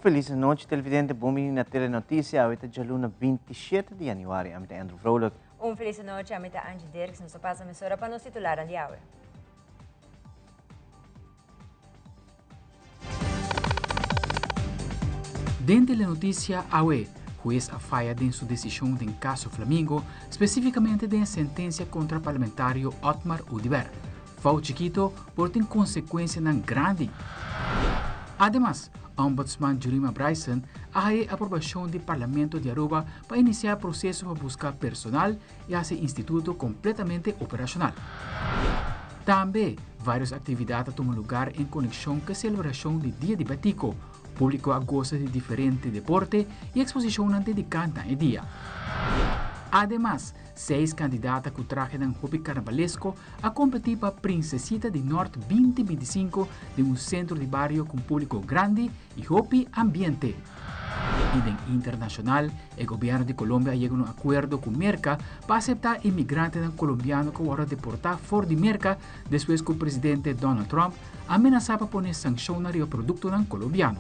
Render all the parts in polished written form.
Feliz noite, televidente. Bom-vindo na Telenotícia. Hoje é luna 27 de januário. Eu sou Andrew Vrolijk. Feliz noite, eu sou Angie Dirks. Nos passa a emissora para nos titular de hoje. Dentro da notícia, o juiz afirma em sua decisão em caso Flamengo, especificamente em sentença contra o parlamentário Otmar Udibert. Fau chiquito por ter consequência não grande. Además, Ombudsman Jurima Bryson a aprovação do Parlamento de Aruba para iniciar processo para buscar personal e esse instituto completamente operacional. Também, várias atividades tomam lugar em conexão com a celebração do Dia de Batico, público a gosta de diferentes deportes e exposição dedicada ao dia. Además, 6 candidatas que trajeron hobby carnavalesco a competir para Princesita de Norte 2025 de un centro de barrio con público grande y hobby ambiente. Y en internacional, el gobierno de Colombia llegó a un acuerdo con Merca para aceptar inmigrantes colombianos que van a deportar fuera de Merca después que el presidente Donald Trump amenazaba poner sanciones al producto colombiano.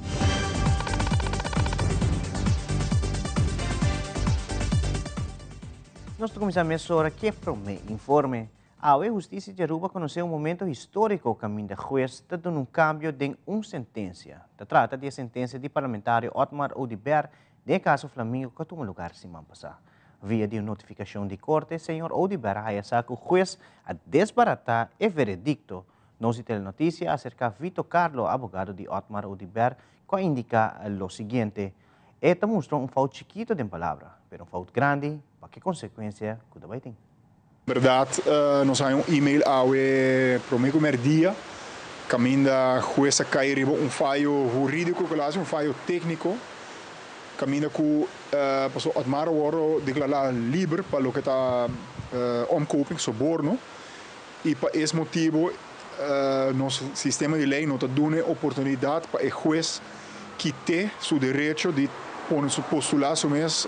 Nós começamos a que promete informe. A Justiça de Aruba conheceu momento histórico caminho da juiz está dando cambio de uma sentença. Se trata de sentença do parlamentário Otmar Udibert de caso Flamengo que tomou lugar semana passada. Via de notificação de corte, o senhor Udibert ha que o juiz a desbaratar o veredicto. Nos telenotícia acerca de Vito Carlo, advogado de Otmar Udibert, que indica o seguinte: esta mostrou falta chiquito de palavra, pero falta grande, para que consequência que vai ter. Verdade, nós temos e-mail ao primeiro dia, caminho da jueza cair fallo jurídico, fallo técnico, caminho que passou Otmar agora declarar livre para o que está omkoping, soborno, e por esse motivo nosso sistema de lei não está dando oportunidade para o juez quitar seu direito de pôr seu postular somente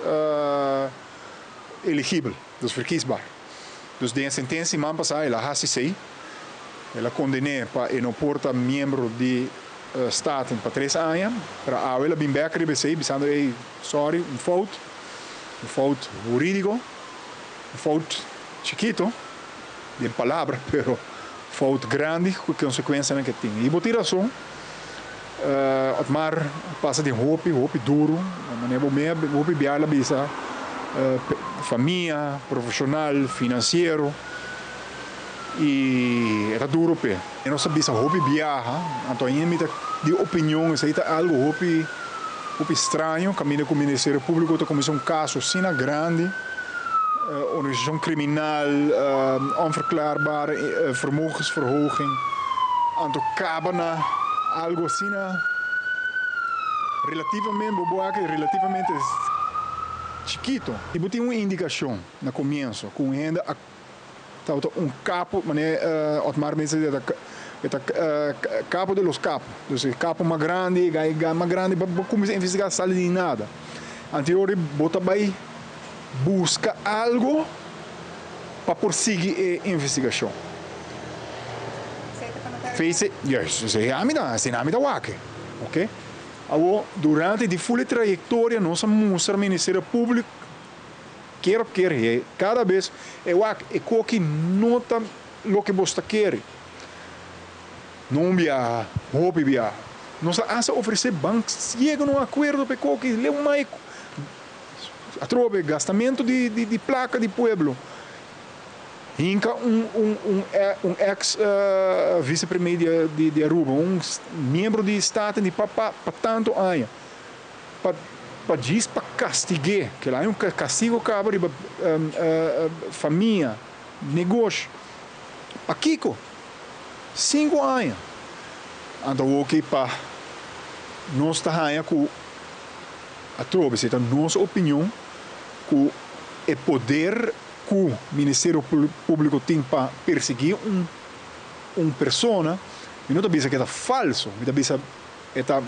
elegível, dus verkiesbaar. Dus de sentença semana passada, ela HCC, ela condenou para não porta membro de Estado para 3 anos, para a ela bem back RBC, dizendo, sorry, fout jurídico, fout chiquito, de palavra, pero fout grande, com consequência que tem. E por razão, Otmar passa de roupa duro, roupa biala bisa, família, profissional, financeiro, e era duro pe. Eu não sabia se roupa viaja, então ainda de opinião, isso aí tá algo roupa estranho, caminho com o Ministério Público, tá começando caso assim grande, organização criminal, onverklaarbare vermogensverhoging, então acaba na algo assim relativamente chiquito. E tem uma indicação no começo, com ainda capo, Otmar me disse capo de los capos, então capo mais grande, começa a investigar sala de nada. Anterior bota vai busca algo para prosseguir a investigação. Fez, se amida wake, ok? Durante a full trajetória, nós mostramos ao Ministério Público, cada vez, que nota o que você quer. Não viaja, roupa viaja. Nós vamos oferecer bancos, chega a um acordo para que leva mais atrove gastamento de placa de pueblo. Inca ex-vice-primeiro de Aruba, membro de Estado de para tanto anos, para castigar, que lá é castigo cabre família, negócio. Para Kiko, 5 anos. Então, o que para nós está aí com a tropa, então nossa opinião, com o poder que o Ministério Público tem para perseguir uma pessoa, e não está que é falso, está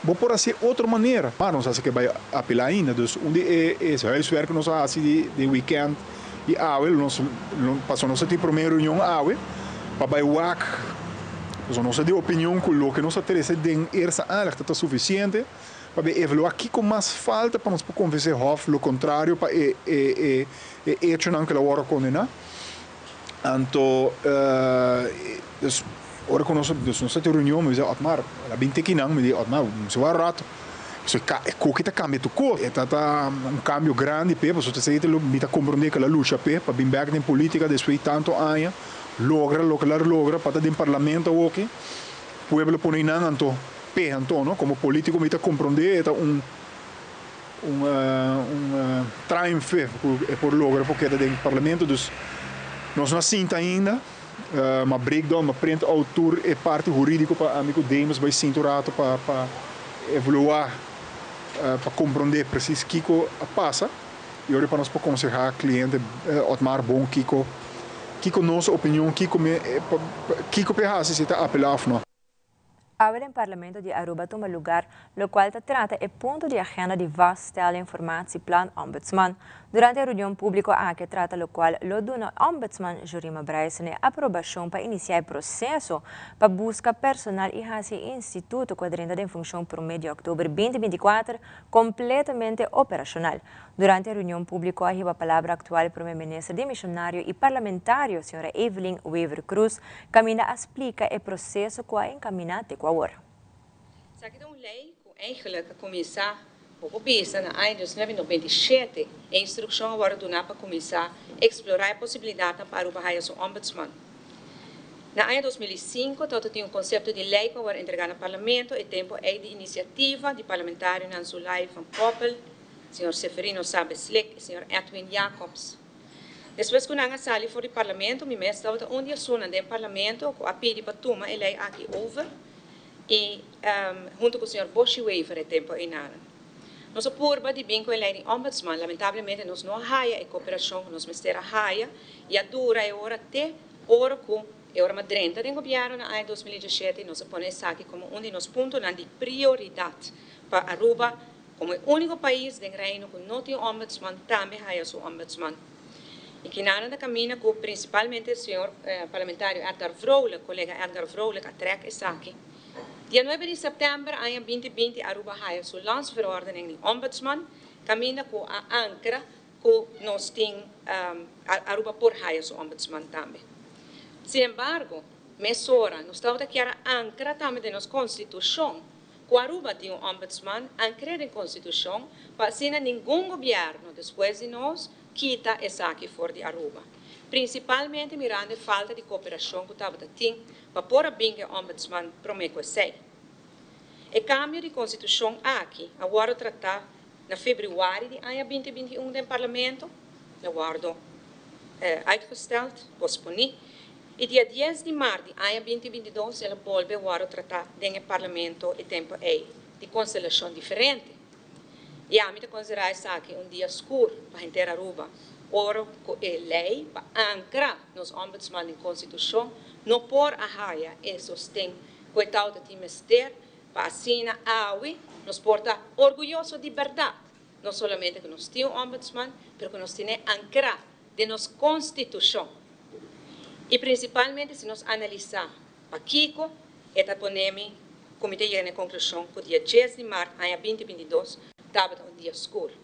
vou por assim outra maneira. Mas não sei que vai apelar ainda, então eu espero que nós façamos de weekend e nós passamos nossa primeira reunião para Então, nossa de opinião com o que nós interessa den essa área está suficiente para evaluar aqui com mais falta para nós convencer Hof lo contrário para hecho não que la hora condenar. Então, ora com nossa reunião, me diz Otmar, la 20 que não, me diz Otmar, se vai rato. So, que cambia tu cor, é cambio grande, porque você tem que compreender que a luta para vir back na política depois de tanto anos, logra para dentro do parlamento o que o pueblo põe na então no como político me compreender triunfo por logra porque dentro do parlamento dus nós não sinta ainda uma breakdown, uma prenda autor e parte jurídico para amigo Demas vai cinturato para evaluar para compreender precis Kiko passa e agora para nós para aconselhar cliente Otmar bom Kiko nossa opinião Kiko perhaps se está apelado não. Ahora en Parlamento de Aruba toma lugar, lo cual trata el punto de agenda de vaststellen informatieplan ombudsman. Durante a reunião pública que trata lo qual lo dona ombudsman Jurima Bryson a aprovação para iniciar o processo para buscar personal e esse instituto quadrenta de função por meio de outubro 2024 completamente operacional. Durante a reunião pública a palavra atual primeiro-ministro demissionário e parlamentário, senhora Evelyn Weaver Cruz, caminha a explicar o processo que é encaminhado com a hora. Sa que een lei que eigenlijk começar o bisa na ano 1997 a instrução agora do para começar a explorar a possibilidade para o Bahia do ombudsman. Na ano 2005, todo tinha conceito de lei para entregar no parlamento e tempo é de iniciativa de parlamentário Nansulai van Poppel, senhor Seferino Sabeslik e senhor Edwin Jacobs. Depois que nós saímos fora do parlamento, me estava dia sona do parlamento com a pedir para tomar a lei aqui over e junto com o senhor Boshi Weaver e tempo em nada. Nossa purba de bem com a lei de ombudsman, lamentavelmente nós não haia a cooperação nós mestera haia e a dura é hora até hora com é hora madrenta do governo na ano 2017 nós põe isso aqui como um dos pontos de prioridade para Aruba como o único país do reino que não tem ombudsman também haia seu ombudsman. E que nada caminha com principalmente o senhor parlamentário Edgar Vrolijk, colega Edgar Vrolijk, a trek isso aqui. Dia 9 de setembro de 2020, Aruba haia sua landsverordening de ombudsman, caminha com a Ankara, que nós temos Aruba por haia sua ombudsman também. Sin embargo, mesora, nós estamos aqui a Ankara também de nossa Constituição, que Aruba tem ombudsman, ancrado na Constituição, para assim nenhum governo, depois de nós, quita essa aqui fora de Aruba. Principalmente mirando a falta de cooperação que estava tendo para pôr a binga ombudsman promete sei. O cambio de constituição aqui, agora tratar na fevereiro de 2021 no parlamento, agora uitgesteld, postpone, e dia 10 de março de 2022 ela volve agora tratar no parlamento e tempo de constelação diferente. E a mim considerar isso aqui dia escuro para inteira Aruba. Ora, a lei para ancrar nos ombudsman em Constituição, não por a raia e sostém coitado de mester, para assim a nos porta orgulhoso de verdade. Não somente que nós temos ombudsman, mas que nós temos ancrar de nossa Constituição. E principalmente se nós analisar para Kiko, eta ponemos comitê chega na conclusão que o dia 10 de março de 2022 estava um dia escuro.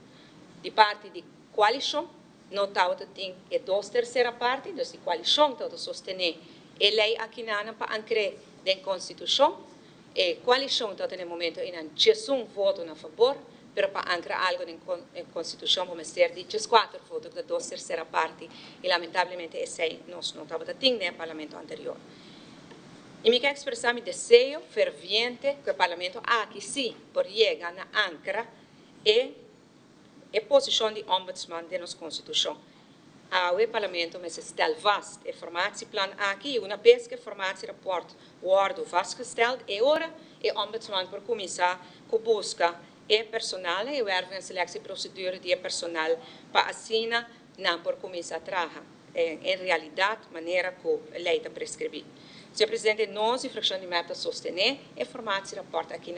De parte de coalição, não estava tem a 2/3 parte, então a coalição estava sostener a lei aqui para ancrar na Constituição, a coalição estava no momento em um voto a favor, mas para ancrar algo na Constituição, vamos ter de 4 votos da 2/3 parte, e lamentavelmente esse nós não estava tendo no parlamento anterior. E me quero expressar meu desejo ferviente que o parlamento aqui sim, por chegar na Ankara, e a posição de ombudsman de nossa Constituição. O parlamento me stel vast e formatieplan aqui, uma vez que formatierapport wordt vastgesteld, e ora o ombudsman por começar a buscar e personal e werven en selectieprocedure de personal para assim não por começar a trabalhar em realidade maneira que a lei está prescrevida. Senhor Presidente, nós, em fração de meta, sostener e formatierapport aqui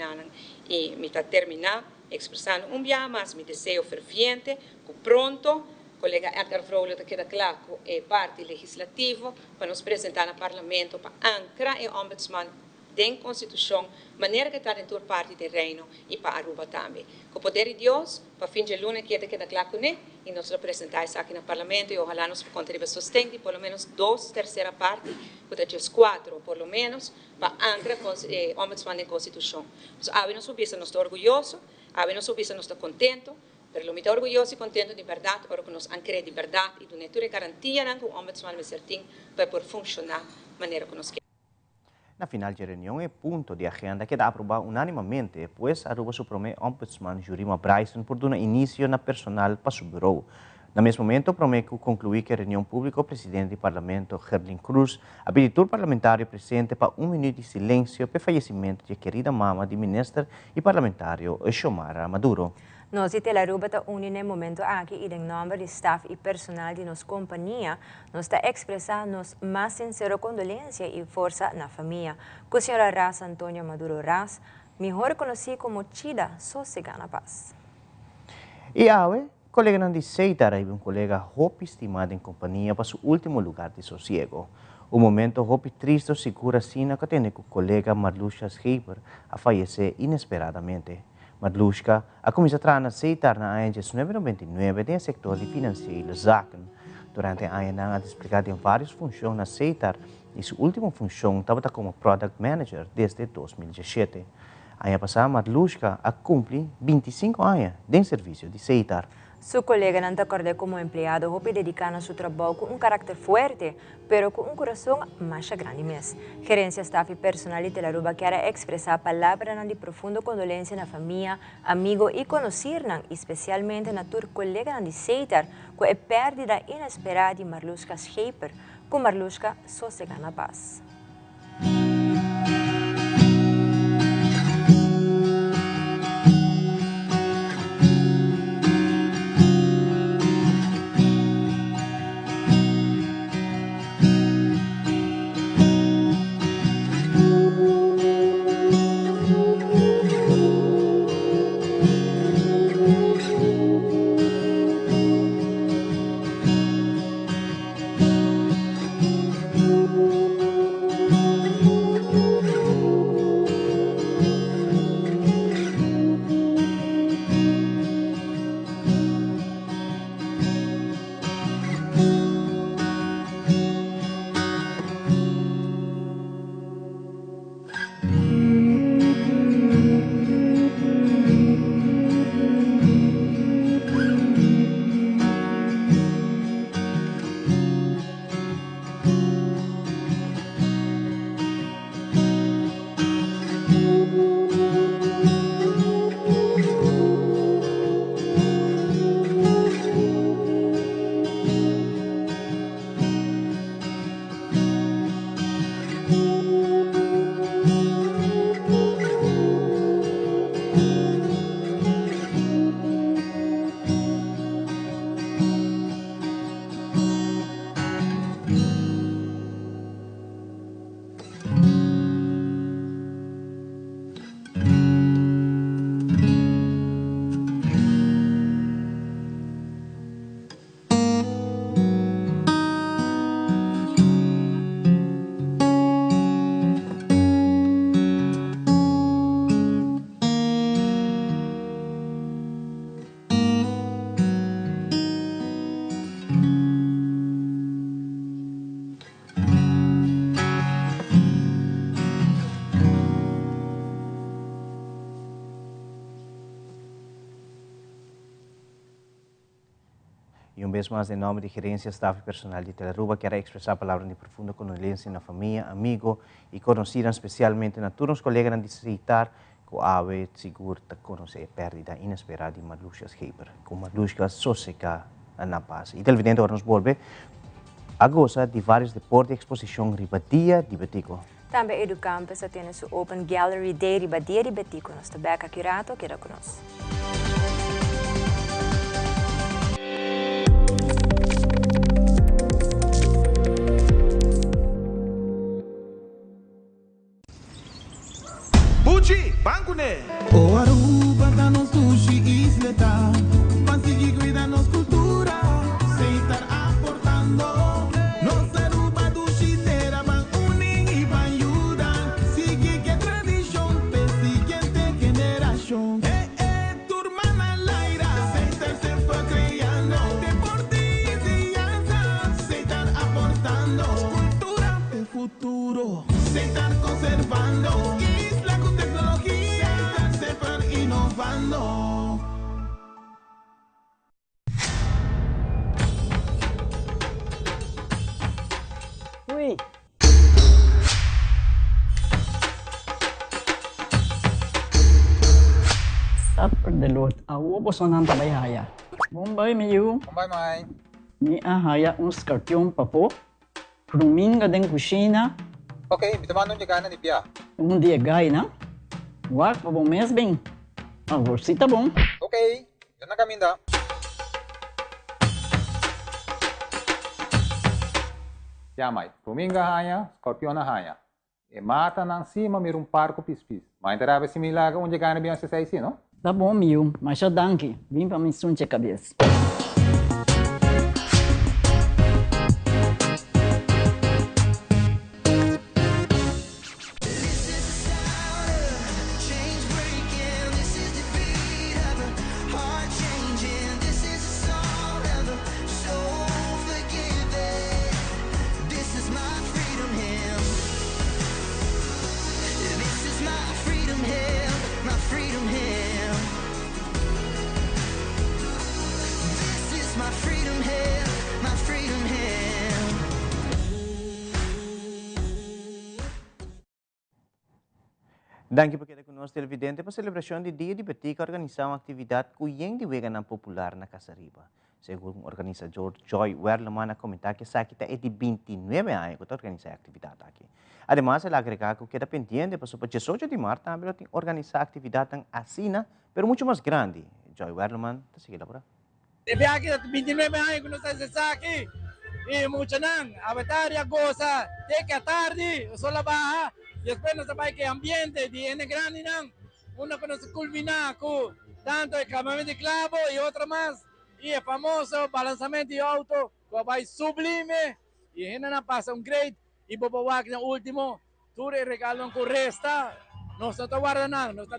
e me está terminar expressando dia mais meu desejo ferviente que pronto colega Edgar Vroule que queda claro é parte legislativo para nos apresentar no parlamento para ancrar o ombudsman dentro da Constituição, maneira que está dentro da parte do reino e para Aruba também. Com o poder de Deus, para fim de lunes queda claro né, e nos apresentar isso aqui no parlamento e ojalá nos contribuir sustente pelo menos 2/3 parte, porque diz 4 por lo menos, para ancrar o ombudsman na Constituição. Então, a nós subir, nós estamos orgulhosos, a nós subir, nós estamos contentos. Pero lo muito orgulhoso e contente de verdade, para que nos ancre de verdade e do netura garantia que o ombudsman me certinho para por funcionar da maneira que nos quer. Na final de reunião, é ponto de agenda que dá aprovado unanimamente, pois Aruba Supreme Ombudsman Jurima Bryson por dar início na personal para o bureau. No mesmo momento, promete concluir que a reunião pública, o presidente do parlamento, Gerlin Cruz, habilitou o parlamentário presente para 1 minuto de silêncio pelo falecimento de querida mama do ministro e parlamentário Xiomara Maduro. Nós e Aruba está unindo no momento aqui e em nome do staff e personal de nossa companhia, nós está expressando nossa mais sincera condolência e força na família. Com a senhora Ras Antônia Maduro Ras, melhor conhecida como Chida Sossega na Paz. E awe, colega Nandi Seitar é um colega Hope estimado em companhia para seu último lugar de sossego. O momento Hope triste segura sina que tem com o colega Marluska Schreiber a falecer inesperadamente. Marluska, a começar a aceitar na ANG 1999 do setor financeiro Zaken. Durante a ANG, a explicar em várias funções na Seitar e sua última função estava como Product Manager desde 2017. A passada, Marluska a cumprir 25 anos de serviço de Seitar. Su colega não acordou como empleado, Hope dedicando a seu trabalho com carácter forte, pero com coração mais grande mesmo. Gerência, staff e personal de Aruba quer expressar palavras de profunda condolência na família, amigo e conhecer, especialmente na tua colega de Seitar, com a perda inesperada de Marluska Schreiber, com Marluska Sossega na Paz. E vez mais, em nome de gerência, staff e personal de Aruba, quero expressar palavras de profunda condolência na família, amigo e conhecida especialmente na turnos colegas de citar que a ave seguro de conhecer a perda inesperada de Marluska Schreiber, com Marluska Sossega na Paz. E televidente agora nos volve a gozar de vários deportes e exposição ribadia de Betico. Também Educampus tem sua Open Gallery de ribadia de Betico. Nós também aqui Curato, queda conosco. Banco né? O Aruba tá no sushi isleta, consegui cuidar nos cultura. observando. Isla con tecnología, está siempre innovando. Uy. Sat perdelot, awo bosonan tabayaya. Bombay miyu, Bombay, Mai. ni ahaya skartiong papo. Pruminga den kusina, Okay, bitamano niya gana ni Pia. dia gay na. Wak pa bom mes bem. Agorsita bom. Okay, yun na kami da. Pia, Mai. Puminga haya, Scorpion na haya. E mata nang cima mir parco pispis. Mas interava se milaga onde gana bem essa aí, não? Tá bom, miu, mas já danke. Vim pra me sunche cabeça. Danke por quedar conosco, televidente, para a celebração do Dia de Betica, organizar uma atividade cuidando de Vegan popular na Casa Riba. Segundo o organizador Joy Werleman, a comentar que essa aqui é de 29 anos que está organizando a atividade aqui. Además, ele agrega que queda pendente para o 18 de março também organizar a atividade em Assina, mas muito mais grande. Joy Werleman, está seguindo por aí. Deve aqui 29 anos que nós estamos aqui. E muito não, a batalha goza, tem que a tarde, só la baja. Después nos sabe que ambiente de grande não, una que nos culmina con tanto el campamento de clavo y otro más, y el famoso balanzamiento de auto, que va sublime, y en una pasa un great, y Bobo Wagner último, tú le regalan con resta, no está guardando, no está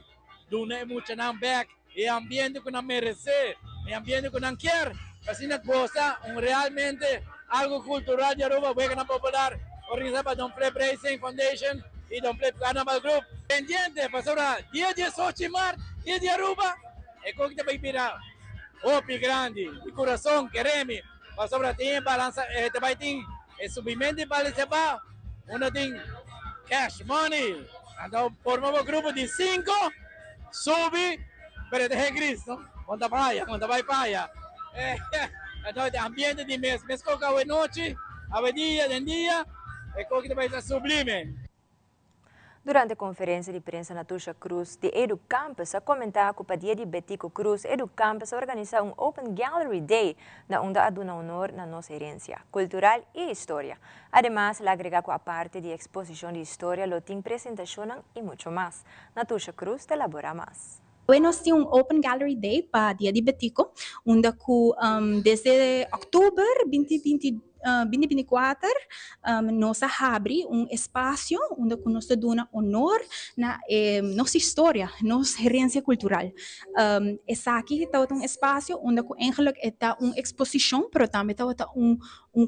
dando mucho nada back, y ambiente que no merece, y ambiente que no quiere, así una cosa, realmente algo cultural de Aruba, Vegan Popular, organizado por Don Fred Racing Foundation, y Don Play Carnaval Group. Pendiente, pasora, 10-18 de março, dia de Aruba, é como que te vai virar. Opi grande, de coração, quereme. Pasora, tem balança, te vai ter subimento de balança, uma tem cash money. Então, formamos um grupo de 5, sube, pero de gris, não? Monta praia, Então, é ambiente de mês com a noite, a dia, de dia, é como que te vai ser sublime. Durante a conferência de imprensa na Tusha Cruz de EduCampus, a comentar que o dia de Betico Cruz, EduCampus organiza um Open Gallery Day, na onde aduna honor na nossa herência cultural e história. Además, ela agrega que a parte de exposição de história, lo tem apresentação e muito mais. Na Tusha Cruz, te elabora mais. Hoy nos tiene un Open Gallery Day para Dia de Betico, onde desde octubre 2024 nós abre espaço onde nós damos honor na nossa história, nossa herência cultural. Essa aqui está espaço onde eigenlijk está uma exposição, mas também está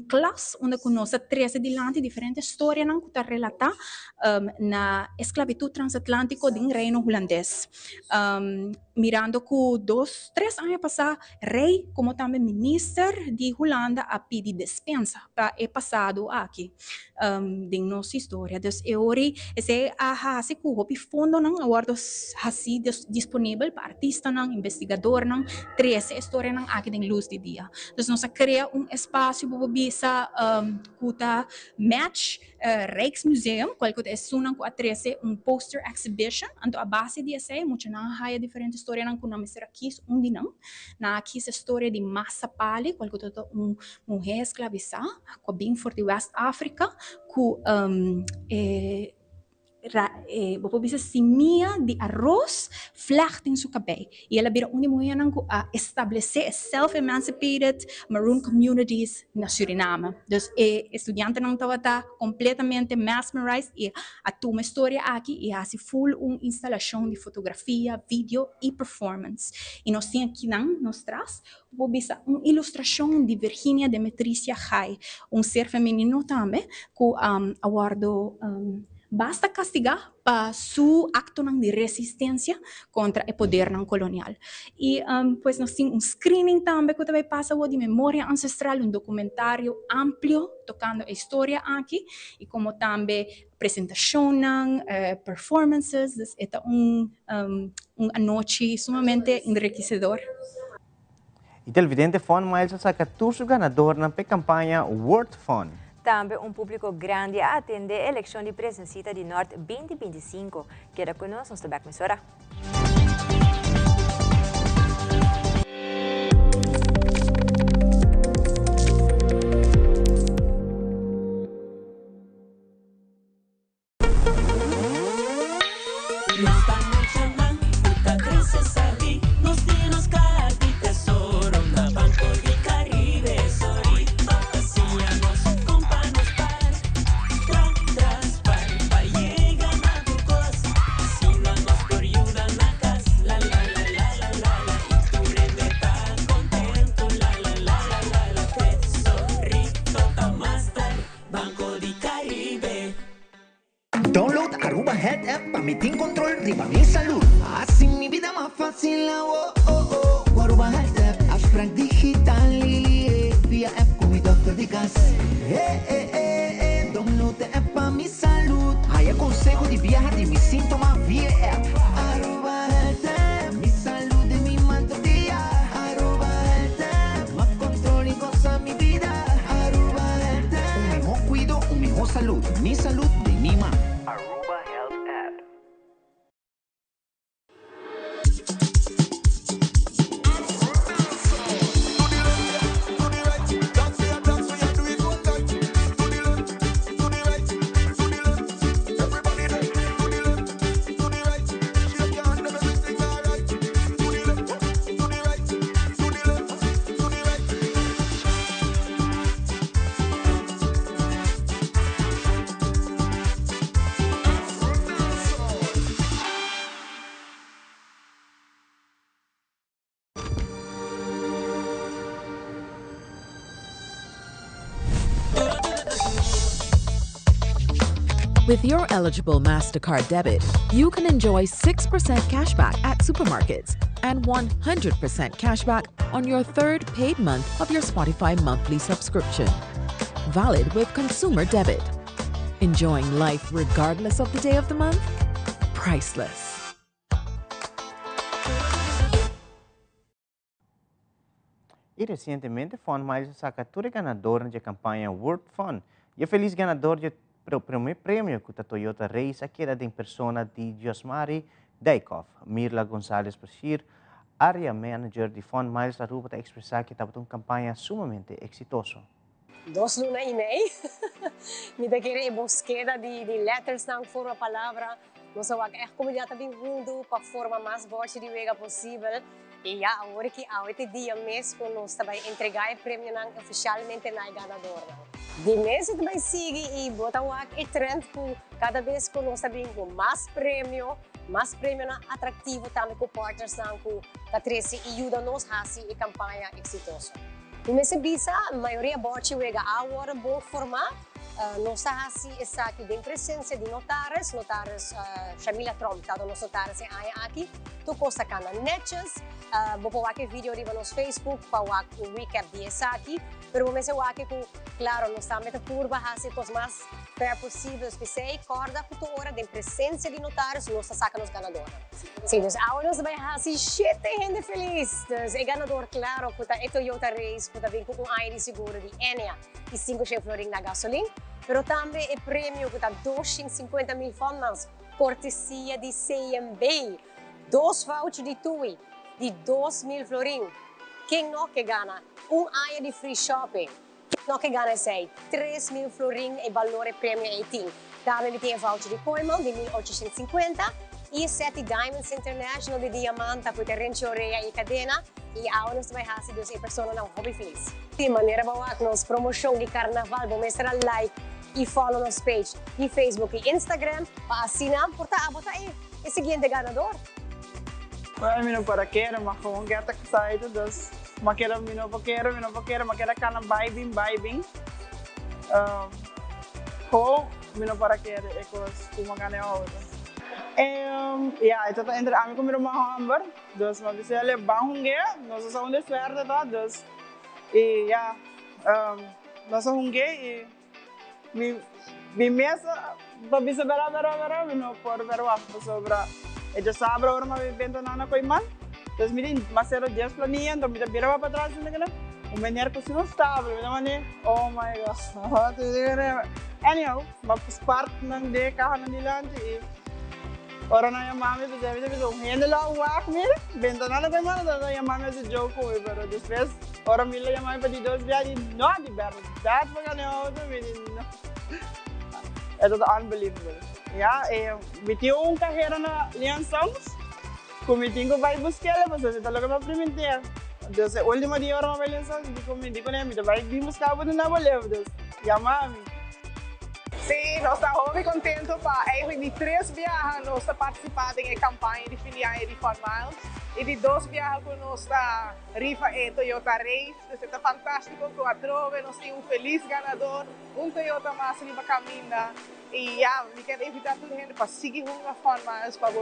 classe onde nós traz adiante diferentes histórias que está relatada na esclavitud transatlântica do reino holandês. Mirando que 2-3 anos passados, rei como também ministro de Holanda a pedir dispensa para o passado aqui de nossa história. Então, hoje esse se que o fundo não agora assim disponível para artista não, investigador não, três história não aqui em luz de dia. Então, nós cria espaço para bisa kuta match Rijksmuseum, qual que é sunan ko atrese poster exhibition, anto a base de essa muito na haya diferente história não kuna misera kis dinang, na kis história de Massa Pali, qual que é mulher escravizada, ko bem forte West Africa, ku Bopo bisa simia de arroz vlecht in su cabelo. E ela vira uma mulher a estabelecer self-emancipated maroon communities na Suriname. Dus estudante não estava completamente mesmerized e a uma história aqui e assim full instalação de fotografia, vídeo e performance. E nós temos aqui nós traz bisa ilustração de Virginia Demetricia Jai, ser feminino também, que aguardo basta castigar para su acto de resistencia contra el poder colonial. Y pues nos tiene un screening también que también pasa de memoria ancestral, un documentario amplio tocando historia aquí y como también presentación, performances, es una noche sumamente enriquecedor. E televidente Fun Miles sa 14 ganador na campanha World Fun. Também público grande atende a eleição de presidência de Norte 2025. Queda conosco, estou back emissora. Download Aruba Health App para mi team control riba mi salud. Así mi vida más fácil. Aruba Health App, abstract digital via app con mi doctor de casa. Download the app para mi salud. Hay consejo de viajar de mis síntomas via app. Aruba Health App, mi salud de mi manto día. Aruba Health App, más control y goza mi vida. Aruba Health App, un mejor cuido, un mejor salud. Mi salud de mi mano. Aruba Health App. With your eligible MasterCard debit, you can enjoy 6% cashback at supermarkets and 100% cashback on your third paid month of your Spotify monthly subscription. Valid with consumer debit. Enjoying life regardless of the day of the month? Priceless. E recentemente, Fun Miles saca todo ganador da campanha World Fun. E o feliz ganador do primeiro prêmio que a Toyota Race aqui era em persona de Josmari Dykov, Mirla Gonzalez Bashir, área manager de Fun Miles Aruba, para expressar que estava uma campanha sumamente exitosa. Dos luna y media. Me te quiere búsqueda de letters na forma palavra. Nós vamos a comunidade também junto para forma mais forte de vega possível. E já agora que há 8 dias mesmo nós também entregar o prêmio oficialmente na ganadora. De mês também sigue e bota o trend por cada vez que nós também com mais prêmio atrativo também com partners com a 13 e ajuda nos a fazer a campanha exitosa. E nesse bisa, a maioria bote wega agora bom formato. Nós fazemos essa aqui de presença de notários Shamila Trump, tá? Nós notários aqui, tu costa cana netas, vou pôr aqui vídeo riba no Facebook para o recap de essa aqui, pero vamos ver aqui com, claro, nós estamos a curva fazer os mais fair possível, especial corda por hora de presença de notários, nós sacamos ganador. Sim, nós agora nós vamos fazer 7 gente feliz, o ganador, claro, que é Toyota Race, que vem com ID seguro de Enia e 5 florin na gasolina. Pero também o prêmio que está 250 mil fondos, cortesia de CMB, 2 vouchers de TUI, de 2.000 florin. Quem não que ganha? Área de free shopping. Quem não que ganha 3.000 florin e valor prêmio 18. Também tem voucher de Coimão de 1.850 e 7 Diamonds International de diamante com terreno oreia e cadena. E agora nós vamos fazer duas pessoas não hobby feliz. De maneira boa, nós promoção de carnaval, vamos mostrar like e follow nos page de Facebook e Instagram para assinar, botar aí o seguinte ganador. Well, não para querer, mas como que está excited, dus maquera maquera kana vibing. Ho mino para que ecos kumagane auto. Ja, itu tá entre amigo meu hamburger, dus mas bisa le bahunge, nós só onde suerte tá, dus e ja, nós hunge e mi mesa pa bisa bera, mino por verwa sobra. E já sabe agora mas vendo nana coi man, dus mi din masero 10 planian, então mi da bira para trás né, o menino que se não estava, né, oh my god, anyhow, mas parte ng de kahanan nila e orang na yung mami to sabi sabi so hindi lang wak mir benta na ko man na yung mami se joke ko pero después orang mila yung mami pa di dos biya no di ber that pa kan yo to no ito to unbelievable ya bitiong carreira na Lian Songs kumiting ko vai buscar mas ito talaga ma-implementar dus último dia orang ma Lian Songs di ko na mi vai vimos cabo na wala dus ya mami. Sim, nós estamos muito contentes para de 3 viagens nós participando em campanha de filiais de Fun Miles e de 2 viagens que nós está rifa em Toyota Race. Então, está fantástico com a trove, nós temos feliz ganador, Toyota mais riba caminha e já, me quero invitar toda a gente para seguir a Fun Miles para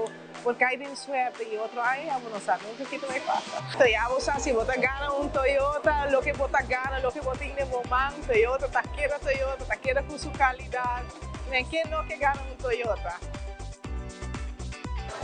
por cair em suerte e outro aí, não sabe nunca que vai passar. Então, já você se você ganha Toyota, lo que você ganha, lo que você tem no momento, Toyota, tá queda com sua qualidade. Quem não quer ganhar Toyota?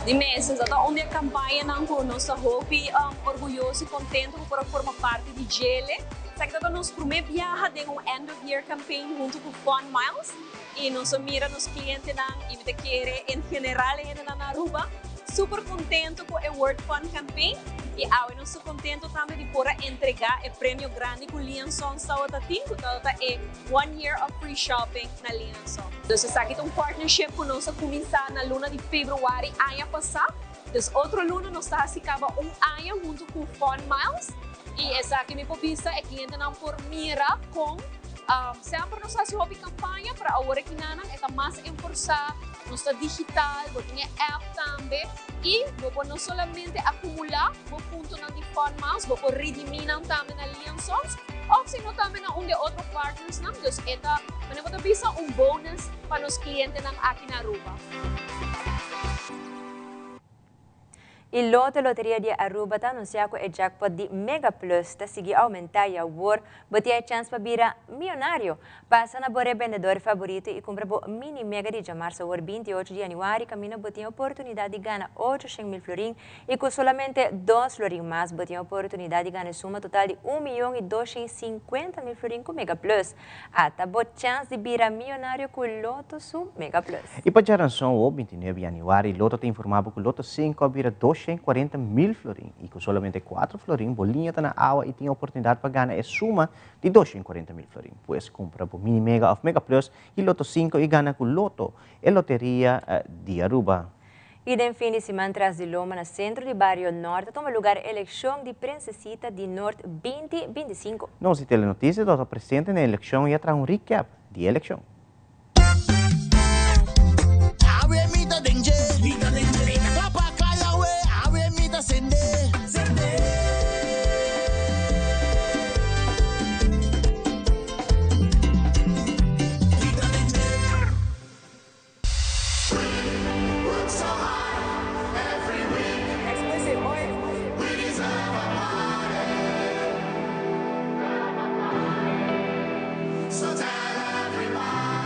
De meses, até onde a campanha não conosco, hope orgulhoso e contente por formar parte de GELE. Sabe que nós primeiro viaja de end of year campaign junto com Fun Miles e nós mira nos clientes e me quer em geral na Aruba. Super contente com o World Fun Campaign e eu não sou contente também de poder entregar o prêmio grande com Lian Songs que é 1 year of free shopping na Lian Songs. Então, essa aqui é partnership que nós começamos na luna de fevereiro ano passado. Então, outra luna nós está acaba ano junto com Fun Miles e essa aqui me provisa é cliente não por mira com sempre nós fazemos hobby campanha para agora que nana está mais enforçada, nós está digital, tem app também e vou não somente acumular o ponto na de Fun Miles, vou redimir também na Lian Songs, ou se não também na de outros partners não, então esta vou bisa bônus para os clientes aqui na Aruba. Il loto Loteria di Aruba está anunciado o jackpot de Mega Plus está seguir aumentar e agora botar a chance para virar milionário. Passa na bore vendedor favorito e compra o mini mega de março o 28 de januário caminha botar a oportunidade de ganhar 800.000 florin e com somente 2 florin mais botar a oportunidade de ganhar suma total de 1.250.000 florin com Mega Plus. Até boa chance de virar milionário com o loto su Mega Plus. E para a geração o 29 de januário, o loto tem informado que o loto 5 vira 240.000 florin e com somente 4 florin, bolinha está na água e tem a oportunidade para ganhar a suma de 240.000 florin. Pois compra o mini mega of Mega Plus e loto 5 e ganha com o loto e loteria de Aruba. E no fim de semana, tras de Loma, no centro de Barrio Norte, toma lugar a eleição de Princesita de Norte 2025. Nós telenotícias do presente na eleição e traz recap de eleição. So tell everybody.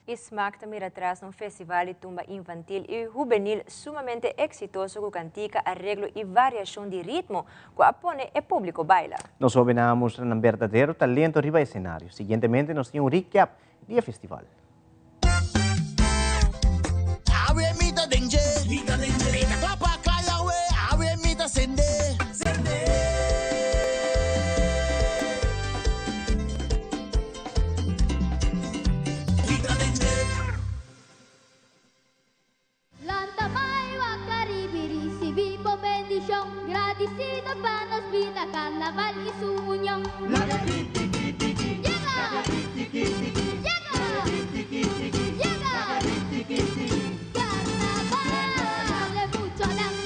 SMAC também atrás num festival de tumba infantil e juvenil sumamente exitoso com cantica, arreglo e variação de ritmo que apone o público baila. Nós soubemos um verdadeiro talento arriba do cenário. Seguintemente, nós temos um recap do festival. Agradecida para nos vida, carnaval y su unión. Llega, carnaval de mucho sabor,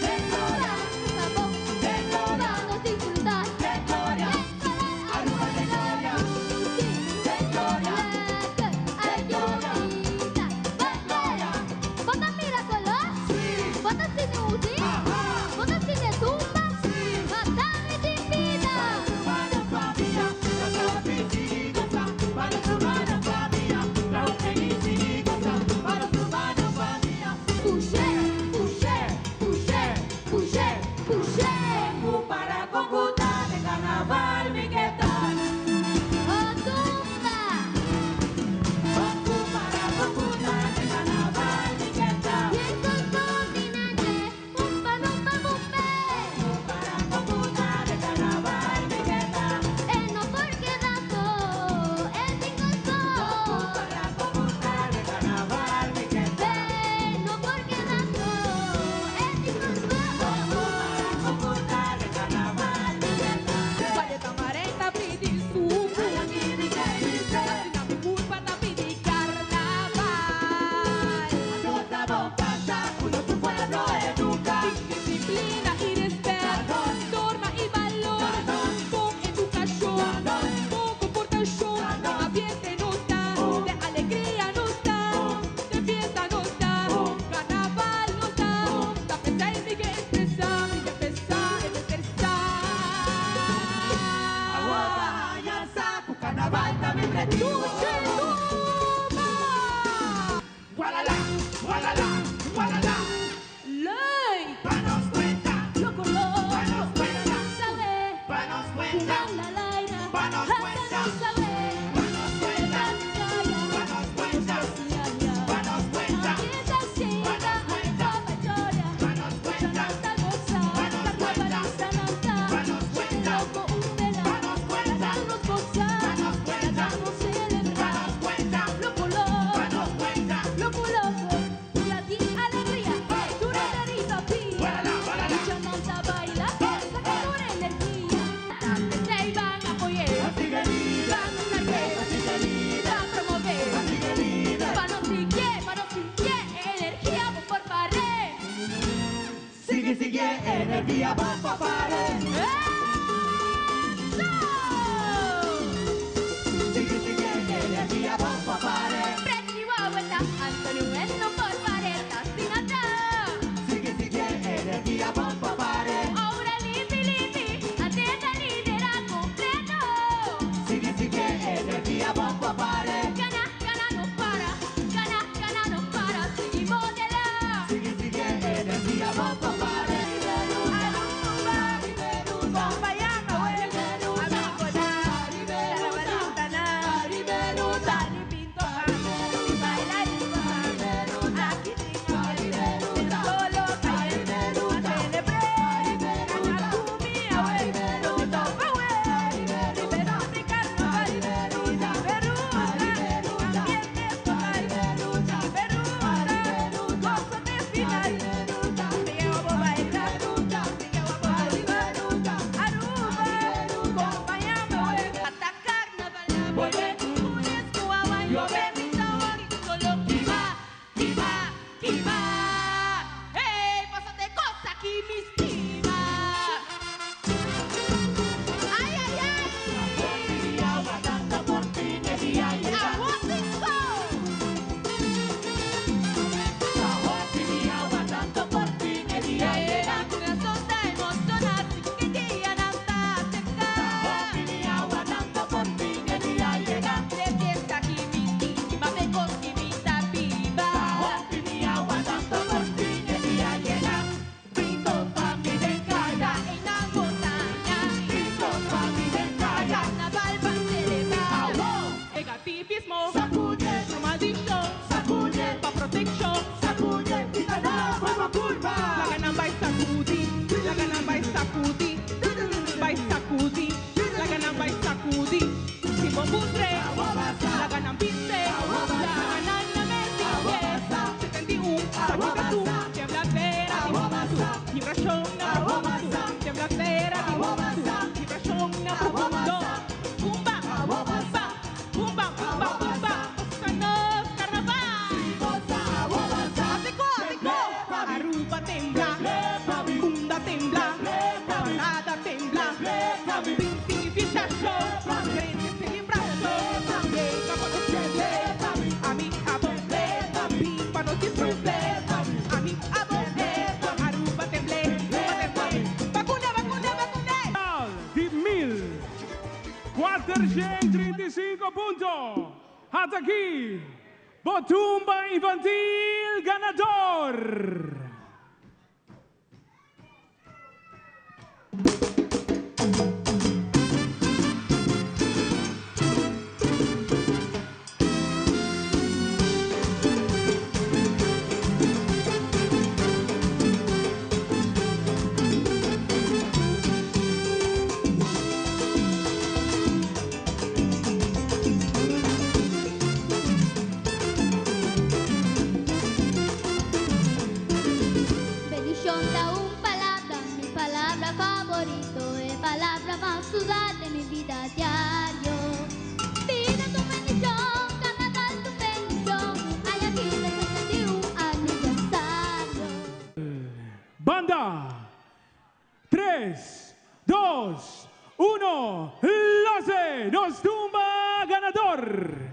vamos a disfrutar. Bota miracolós, bota sinude, bota cinetumba. Energía bomba pare. Sigue, energía bomba pare. Prendi guagueta, Antonio no por pareta, sin atrás. Sigue, energía bomba pare. Ahora lipi, atenta lidera completo. Sigue, energía bomba pare. Gana no para, seguimos de la. Sigue, energía bomba pare. Aruba. sacude, normaldition, sacude, pa protection, sacude, itadá, fuego curva. La ganan by sacudi, la ganan by sacudi, by sacudi, la ganan by sacudi. Simon Butre, la ganan piste, la ganan na Messi, 71, sakita tu, tiembla vera, vibración na profundo, tiembla vera, vibración na profundo. Bumba, bumba, bumba, bumba, bumba, Sanos Carnaval. Asiko, Aruba tembla, Bunda tembla, Balada tembla, Pintificación, grande celebración, Vamos a celebrar, a mi abonde, para nos disfrutar, a mi abonde, Aruba temblé, vacuna, vacuna, vacuna. Di 1.435 puntos. Hasta aquí, Botumba Infantil ganador. Bendición da palabra, mi palabra favorito, es palabra más usada en mi vida diario. Pide tu bendición, carnaval tu bendición, hay aquí de 71 aniversario. Banda 3, 2, 1, ¡Lance! Nos tumba ganador.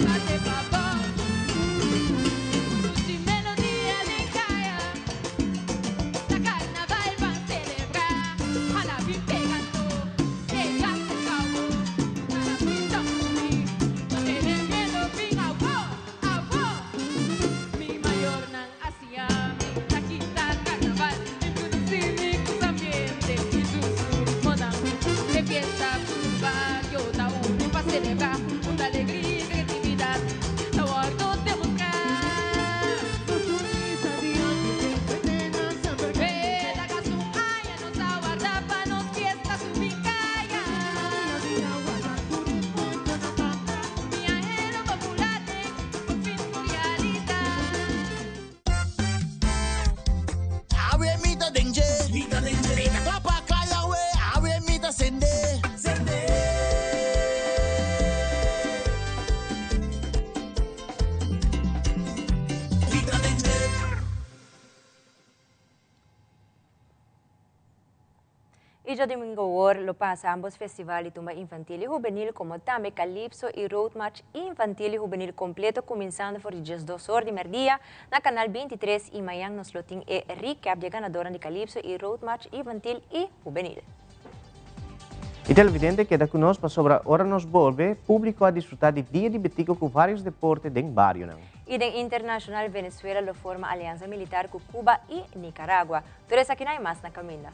Bate papá, sus melodía de caia, la carnaval van a celebrar, a la fin pegando, llegando al cabo, a la fin también, no tienen miedo, fin agua, mi mayor nan hacia mí, la quita carnaval, introducir sus ambientes y sus modas, de fiesta, curva, yo da uno para celebrar, una alegría. Awe mita danger, mita klapa kaya we, awe mita sende. Mita danger. Y ya domingo war lo pasa ambos festivales tumba infantil y juvenil como también Calypso y Road March infantil y juvenil completo comenzando por just 2 horas de mediodía na canal 23 y mañana nos lo tiene recap de ganadora de Calypso y Road March infantil y juvenil. Y televidente queda conosco para sobre hora nos volve público a disfrutar de dia de betico com vários deportes del barrio. Y de internacional Venezuela lo forma alianza militar con Cuba y Nicaragua. Pero es aquí no hay más na caminda.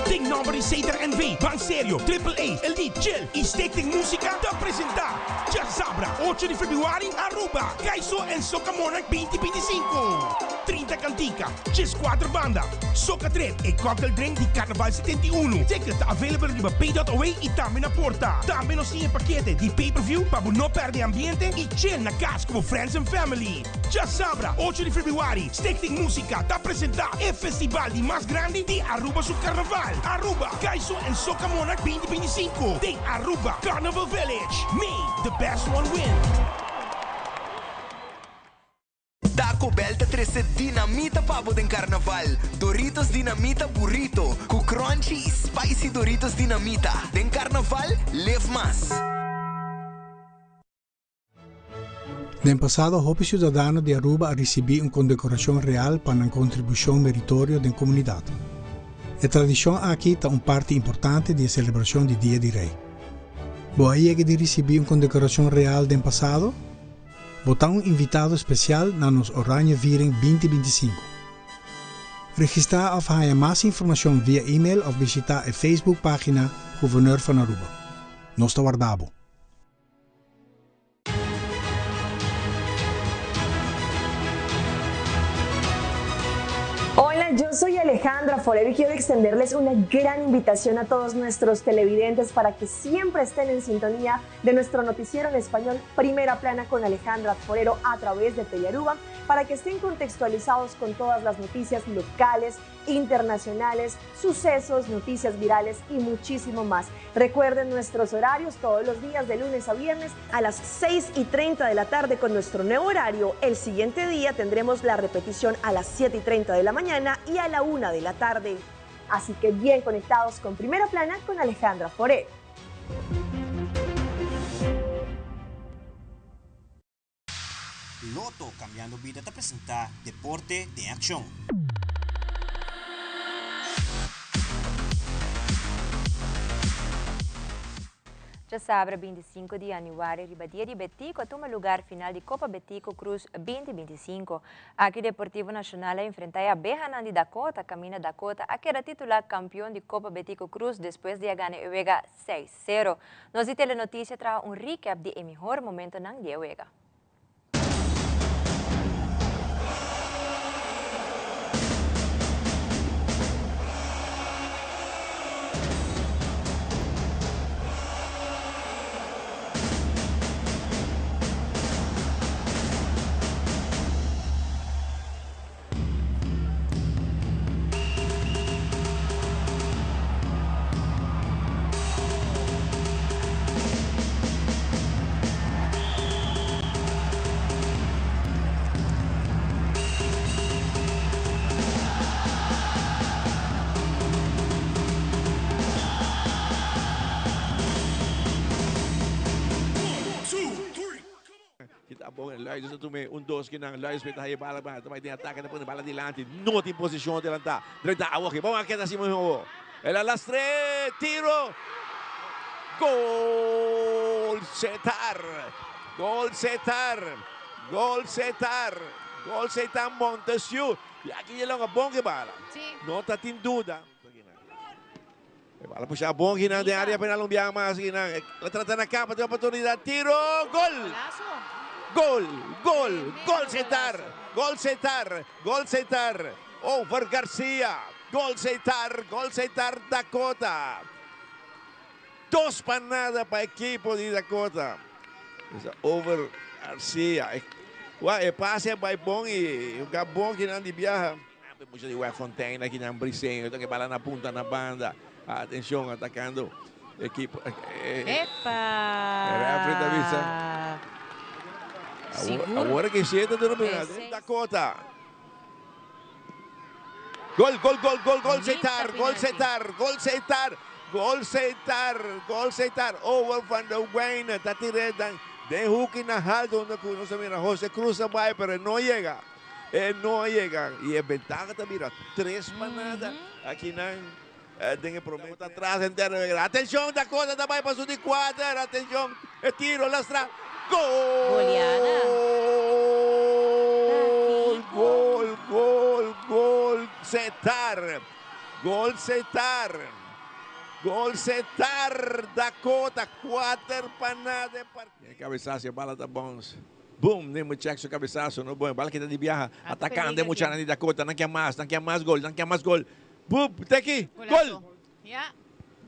Ding nombre Ceder NV, Ban Serio, AAA, Elite Chill y Stichting Música te presenta Ya Sabra, 8 de februari, Aruba, Kaiso en Soca Monarch 2025. 30 cantica, just 4 banda, Soca Trip e cocktail drink di Carnaval 71. Ticket available di Pay.away y también a porta. También nos sigue paquete di pay-per-view para no perder ambiente y chill na casa como friends and family. Ya Sabra, 8 de februari, Stichting Música te presenta el festival di más grande di Aruba su Carnaval. Aruba, Kaiso en Soca Monarch 2025. De Aruba, Carnival Village. Me, the best one win. Taco Bell te trece dinamita pavo den carnaval. Doritos dinamita burrito. Cu crunchy e spicy Doritos dinamita. Den carnaval, live más. No passado, o cidadano de Aruba a receber uma condecoração real para uma contribuição meritória da comunidade. A tradição aqui está parte importante da celebração do Dia do Rei. Você chega de receber uma condecoração real do passado? Você está invitado especial na nos Oranje Viering 2025. Registrar of haya mais informação via e-mail of visitar a Facebook página Gouverneur van Aruba. Nos te guardamos. Hola, yo soy Alejandra Forero y quiero extenderles una gran invitación a todos nuestros televidentes para que siempre estén en sintonía de nuestro noticiero en español Primera Plana con Alejandra Forero a través de Telearuba, para que estén contextualizados con todas las noticias locales, internacionales, sucesos, noticias virales y muchísimo más. Recuerden nuestros horarios todos los días de lunes a viernes a las 6:30 de la tarde con nuestro nuevo horario. El siguiente día tendremos la repetición a las 7:30 de la mañana y a la 1 de la tarde. Así que bien conectados con Primera Plana con Alejandra Forero. Loto Cambiando Vida te presenta Deporte de Acción. Já sábado, 25 de januário, Ribadia de Betico toma lugar final de Copa Betico Cruz 2025. Aqui Deportivo Nacional enfrenta a Bejanan de Dakota, Camina Dakota, a que era titular campeão de Copa Betico Cruz depois de ganhar a Uega 6-0. Nós de Telenotícia traz recap de melhor momento na Uega. Luiz também, dois que não, Luiz peta aí bala, também tem ataque, depois bala adiante, não tem posição de lançar, direita, ok, vamos aqui da cima, ela lastre, tiro, gol, setar, gol, setar, gol, setar, gol, setar, Montesquieu, e aqui ele é uma boa bala, não está tem dúvida. Bala puxa bom aqui na área penal, um biang mas aqui na, ela trata na capa, tem oportunidade, tiro, gol. Gol, gol, gol setar, gol setar, gol setar, over Garcia, gol setar Dakota. 2 panadas para a equipe de Dakota. Over Garcia. O passe é bom e o bom que não de viaja. Puxa de Fontaine aqui na Bricenho, que bala na ponta na banda. Atenção, atacando a equipe. Epa! Era a frente da vista. Agora que chega do Dakota. Gol, gol, gol, gol, gol, setar, gol, setar, gol, setar, gol, setar, gol, setar. Over van der Weyne, está tirando de hook na haldo, no se mira, José Cruz vai, pero no llega. No llega. E a ventaja também, 3 panadas aqui na tem problema atrás inteiro. Atenção, Dakota também passou de 4, atenção, tiro, lastra. Gol! Gol, gol, gol, setar, gol, setar, gol, setar, Dakota, 4 panadas. Cabeçaço, a bala tá bom. Boom, nem muito cheque, cabeçaço, não bom. Bala que tá de viaja, atacando, tem muito de Dakota, não quer mais gol, não quer mais gol. Boom, tá aqui, gol!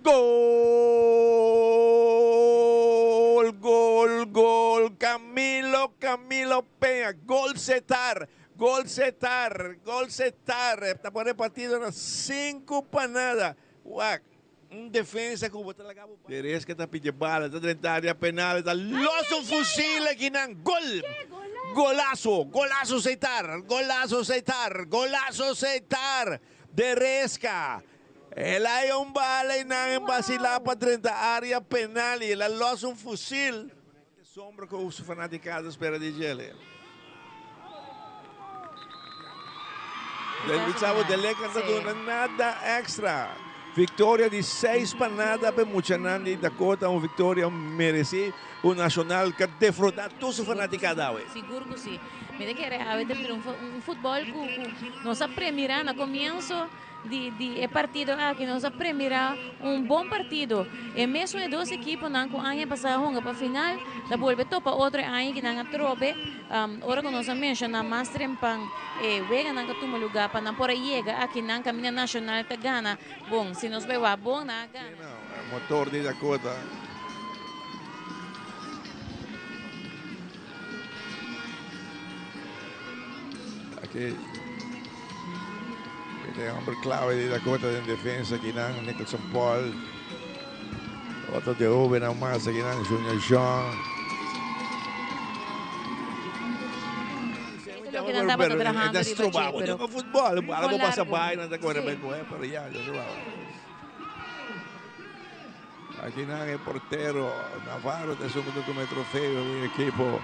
Gol, gol, gol, Camilo Peña, gol setar, gol setar, gol setar. Está por repartido nas 5 panadas. Uau, defesa como botar la cabo. Perez que está pedindo bala, está dentro da área penal, está loso fusil aqui na gol. Golaço, golaço setar, golaço setar, golaço setar. De Resca. Él hay un bala y nada en vacilar para 30 área penal y él lança un fusil. Sombra com os fanaticados espera de gele. Dahil Gustavo Dele canta doon na nada extra. Vitória de 6 panada para Muchanan de Dakota, uma vitória merecida, o Nacional que defraudar todos os fanaticados. Seguro que sim. Me que era a ver futebol que nós aprendemos no começo de partido aqui, nós aprendemos bom partido. E mesmo de duas equipes não com ano passado para final, da volve topa outro ano que não trobe. Ora que nós mencionamos mais trempang vega não que toma lugar para não por chega aqui não caminha nacional tá gana. Bom, se nós vai bom na gana. Motor de Dakota. Aqui tem hombre clave de Dakota en defensa aqui na Nicholson Paul. Outro de Ruben Almas aqui na Junior John. Lo que andava trabajando de Bache, pero no futebol, algo passa bem na Dakota, pero ya, aqui na é portero Navarro, tem segundo come trofeo do equipo.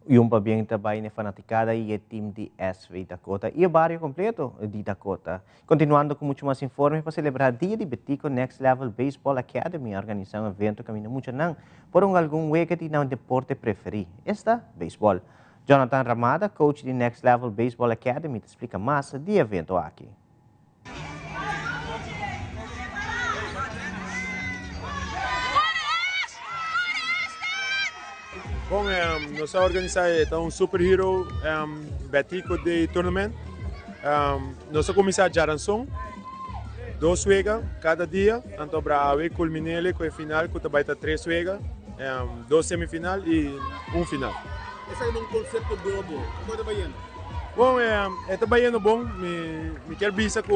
Yung pabiyang tabay na fanaticada e o time de SV Dakota e o barrio completo de Dakota. Continuando com muito mais informes para celebrar o Dia de Betico Next Level Baseball Academy, organizar um evento caminho muito não por algum week de não deporte preferido. Esta, baseball. Jonathan Ramada, coach de Next Level Baseball Academy, te explica mais do evento aqui. Bom, nós organizamos um superhero Betico de tournament. Nós começamos a Jaranson, 2 vezes cada dia, então para a culminar com a final, que vai ter 3 vezes, 2 semifinal e 1 final. Esse é um conceito novo, como está indo? Bom, está indo bom, me quero dizer que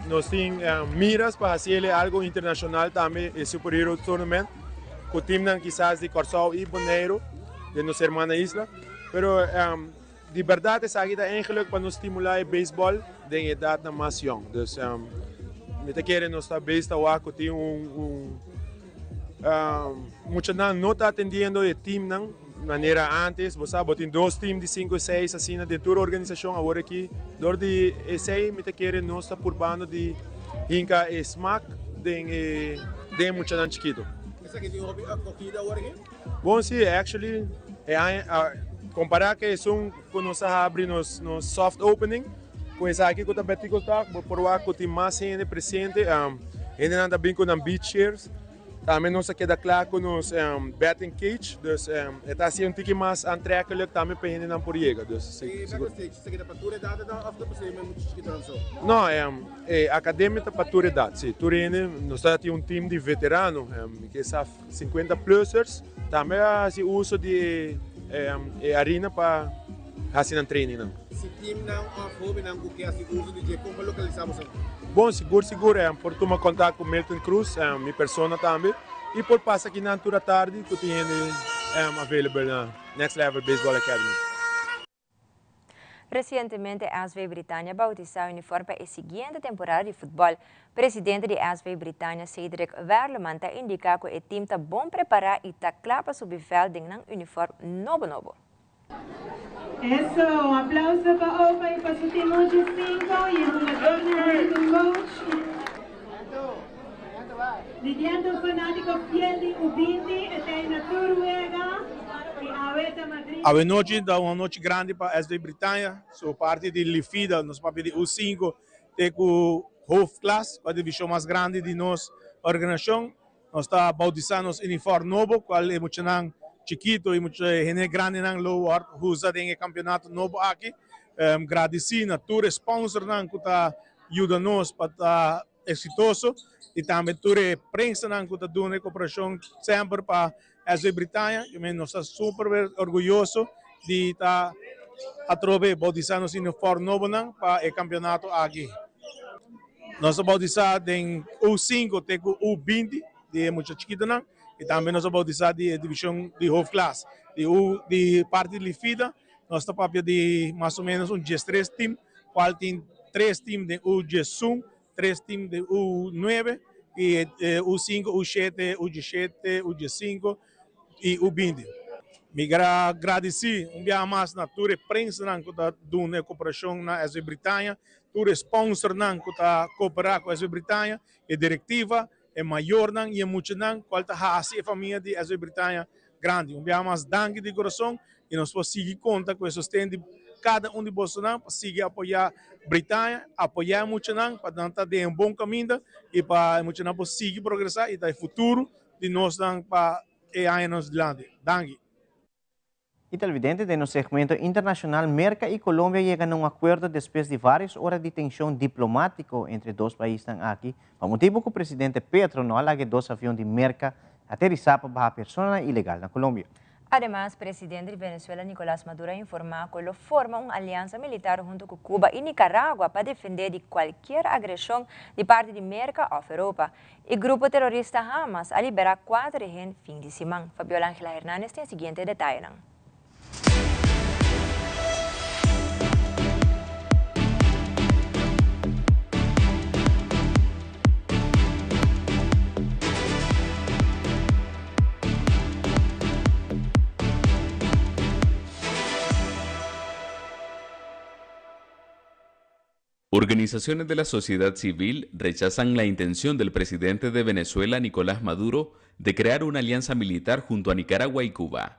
nós temos miras para fazer algo internacional também, o superhero tournament, com o time quizás de Corsal e Bonaire, de nossa irmã isla, pero de verdade essa aqui é eigenlijk para nos estimular o beisebol de idade mais jovem. Então, me querem nós estar besta lá que tem muitos não está atendendo o time não maneira antes, você sabe, tem 2 times de 5 e 6 assim dentro da organização agora aqui, dor de esse me querem nós estar por bando de hinca e smack de muitos chiquito. Essa aqui tem uma corrida agora aqui? Bom, sim, actually, comparar que são quando nós abrimos no soft opening, com essa aqui que também está por lá que tem mais gente presente, ainda anda bem com os beach chairs, também nós queda claro com os batting cage, então está assim um pouquinho mais atraente também para gente não por chegar. Isso aqui é para toda idade ou after você muito chiquito só? Não, acadêmica para toda idade, sim. Nós temos um time de veteranos, que são 50 plusers, também assim uso de arena para fazer treino. Se time não afome não que assim uso de como localizamos? Bom, seguro, por tomar contato com Milton Cruz, minha persona também, e por passar aqui na altura tarde, que tem available na Next Level Baseball Academy. Recientemente, a SV Britânia bautizou o uniforme para a seguinte temporada de futebol. Presidente de SV Britânia, Cedric Verlemanta, indica que o time está bom preparado e está claro para subir de um uniforme novo. Eso, un aplauso para Opa y para su team 85 y el jugador de coach. Lidiando fanático fiel de Ubindi, está en la Noruega y Aveta Madrid. A noite é uma noite grande para a SV Britânia, sou parte de Lifida, nos papéis de U5, tem o hoofdklasse, a divisão mais grande de nossa organização. Nós estamos bautizando o uniforme novo, qual é muito chiquito e muito gente grande nang lower usa ding campeonato novo aqui agradecendo a todos os sponsors nang que tá ajuda nós para exitoso e também toda a prensa nang que tá dando cooperação sempre para as Britânia, nós estamos super orgulhosos de estar a trobe bautizando no For Novo para o campeonato aqui. Nós bautizamos em U5 até o U20 de muito chiquito e também nós bautizamos de divisão de hoofdklasse. De parte de FIDA, nós estamos de mais ou menos 13 times, qual tem 3 times de U11, 3 times de U9 e U5, U7, U17, U15 e U20. Me agradeci dia mais na tua prensa que está dando cooperação na Britânia, tua sponsor que está cooperando com a Britânia, a diretiva é maior e é muito qual está a família de Britânia grande. Dia mais danke de coração e nós vamos seguir conta com o sustento de cada de Bolsonaro para seguir apoiar a Britânia, apoiar muito para dar um bom caminho e para muito seguir progressar e dar futuro de nós para anos adiante. Danke. Y televidentes de nuestro segmento internacional, Merca y Colombia llegan a un acuerdo después de varias horas de tensión diplomático entre dos países aquí, por motivo que el presidente Petro no halague dos aviones de Merca aterrizar para baja persona ilegal en Colombia. Además, el presidente de Venezuela, Nicolás Maduro, informó que lo forma una alianza militar junto con Cuba y Nicaragua para defender de cualquier agresión de parte de Merca o Europa. El grupo terrorista Hamas ha liberado 4 rehenes fin de semana. Fabiola Ángela Hernández tiene el siguiente detalle. Organizaciones de la sociedad civil rechazan la intención del presidente de Venezuela, Nicolás Maduro, de crear una alianza militar junto a Nicaragua y Cuba.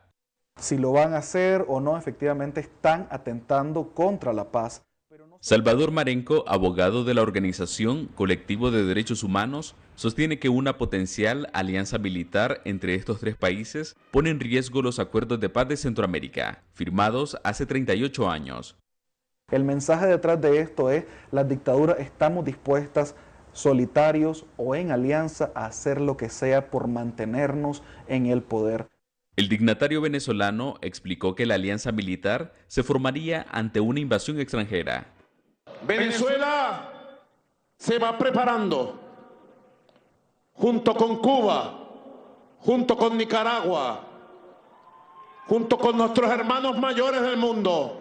Si lo van a hacer o no, efectivamente están atentando contra la paz. Salvador Marenco, abogado de la organización Colectivo de Derechos Humanos, sostiene que una potencial alianza militar entre estos 3 países pone en riesgo los acuerdos de paz de Centroamérica, firmados hace 38 años. El mensaje detrás de esto es: las dictaduras estamos dispuestas, solitarios o en alianza, a hacer lo que sea por mantenernos en el poder. El dignatario venezolano explicó que la alianza militar se formaría ante una invasión extranjera. Venezuela se va preparando, junto con Cuba, junto con Nicaragua, junto con nuestros hermanos mayores del mundo.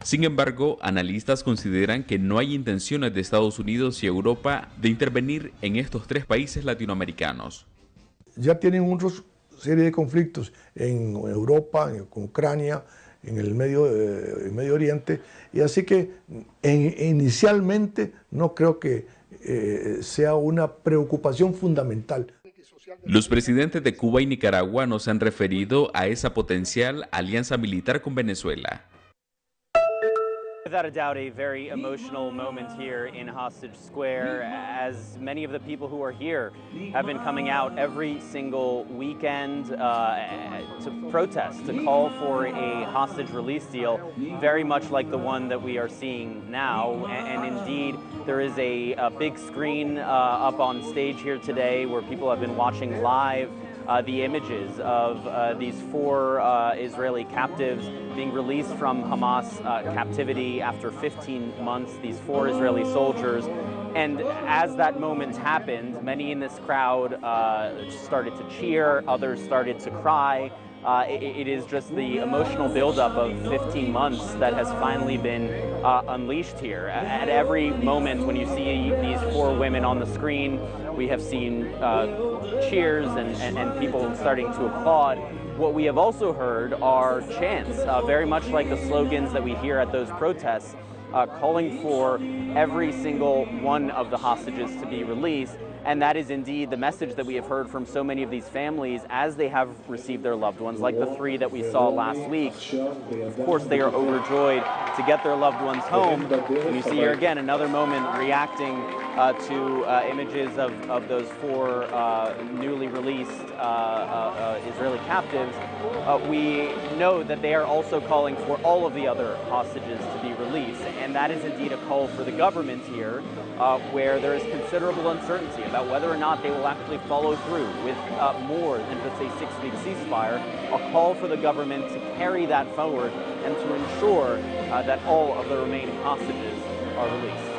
Sin embargo, analistas consideran que no hay intenciones de Estados Unidos y Europa de intervenir en estos 3 países latinoamericanos. Ya tienen una serie de conflictos en Europa, con Ucrania, en el Medio Oriente, y así que inicialmente no creo que sea una preocupación fundamental. Los presidentes de Cuba y Nicaragua no se han referido a esa potencial alianza militar con Venezuela. Without a doubt, a very emotional moment here in Hostage Square, as many of the people who are here have been coming out every single weekend to protest, to call for a hostage release deal, very much like the one that we are seeing now. And indeed, there is a big screen up on stage here today where people have been watching live the images of these 4 Israeli captives being released from Hamas captivity after 15 months, these 4 Israeli soldiers. And as that moment happened, many in this crowd started to cheer, others started to cry. It is just the emotional buildup of 15 months that has finally been unleashed here. At every moment when you see these 4 women on the screen, we have seen cheers and people starting to applaud. What we have also heard are chants, very much like the slogans that we hear at those protests, calling for every single one of the hostages to be released. And that is indeed the message that we have heard from so many of these families as they have received their loved ones, like the 3 that we saw last week. Of course, they are overjoyed to get their loved ones home. And you see here again another moment reacting to images of those 4 newly released Israeli captives, we know that they are also calling for all of the other hostages to be released. And that is indeed a call for the government here, where there is considerable uncertainty about whether or not they will actually follow through with more than just a 6-week ceasefire. A call for the government to carry that forward and to ensure that all of the remaining hostages are released.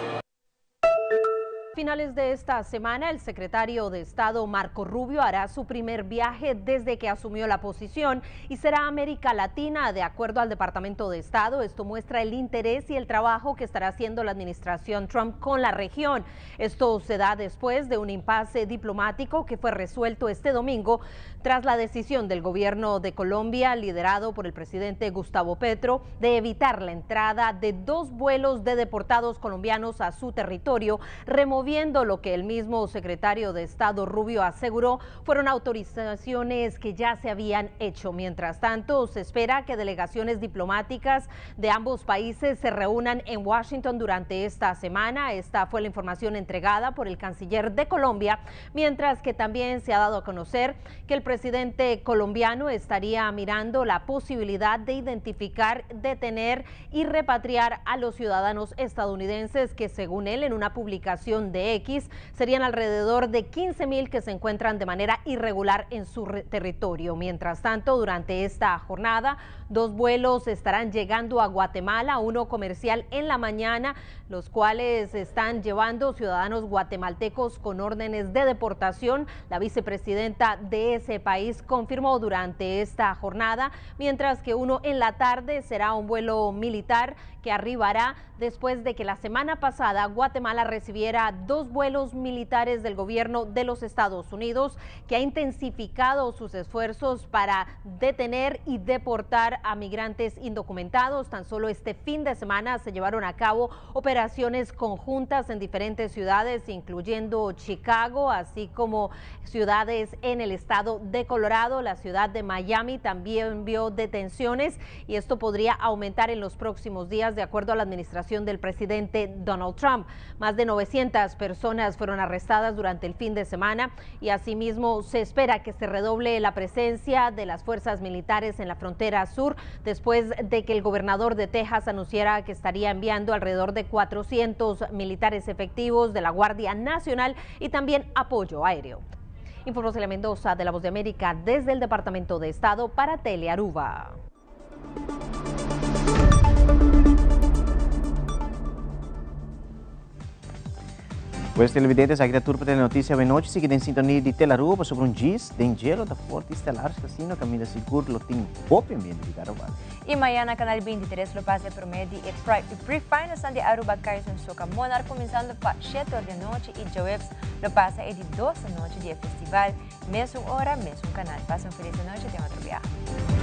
Finales de esta semana, el secretario de Estado Marco Rubio hará su primer viaje desde que asumió la posición y será a América Latina, de acuerdo al Departamento de Estado. Esto muestra el interés y el trabajo que estará haciendo la administración Trump con la región. Esto se da después de un impasse diplomático que fue resuelto este domingo tras la decisión del gobierno de Colombia, liderado por el presidente Gustavo Petro, de evitar la entrada de 2 vuelos de deportados colombianos a su territorio, removiendo lo que el mismo secretario de Estado Rubio aseguró fueron autorizaciones que ya se habían hecho. Mientras tanto, se espera que delegaciones diplomáticas de ambos países se reúnan en Washington durante esta semana. Esta fue la información entregada por el canciller de Colombia, mientras que también se ha dado a conocer que el presidente colombiano estaría mirando la posibilidad de identificar, detener y repatriar a los ciudadanos estadounidenses que, según él, en una publicación de X, serían alrededor de 15,000 que se encuentran de manera irregular en su territorio. Mientras tanto, durante esta jornada, 2 vuelos estarán llegando a Guatemala, uno comercial en la mañana, los cuales están llevando ciudadanos guatemaltecos con órdenes de deportación. La vicepresidenta de ese país confirmó durante esta jornada, mientras que uno en la tarde será un vuelo militar que arribará después de que la semana pasada Guatemala recibiera 2 vuelos militares del gobierno de los Estados Unidos, que ha intensificado sus esfuerzos para detener y deportar a migrantes indocumentados. Tan solo este fin de semana se llevaron a cabo operaciones conjuntas en diferentes ciudades, incluyendo Chicago, así como ciudades en el estado de Colorado. La ciudad de Miami también vio detenciones y esto podría aumentar en los próximos días, de acuerdo a la administración del presidente Donald Trump. Más de 900 personas fueron arrestadas durante el fin de semana y asimismo se espera que se redoble la presencia de las fuerzas militares en la frontera sur, después de que el gobernador de Texas anunciara que estaría enviando alrededor de 400 militares efectivos de la Guardia Nacional y también apoyo aéreo. Informó Celia Mendoza de La Voz de América desde el Departamento de Estado para Telearuba. Pues televidentes, aqui da turma da notícia de noite, seguida em sintonia de Telearuba sobre GIS de gelo da Forte Estelar Casino, caminho seguro, lo tem bom ambiente de Carnaval. Y mañana Canal 23 lo pase por medio de pre-finals de Aruba Carson Soca Monarch, comenzando para 7 horas de noche y Joebs lo pasa de 12 noche de festival, mesma hora, mesmo canal. Passa feliz noite e até outro viagem.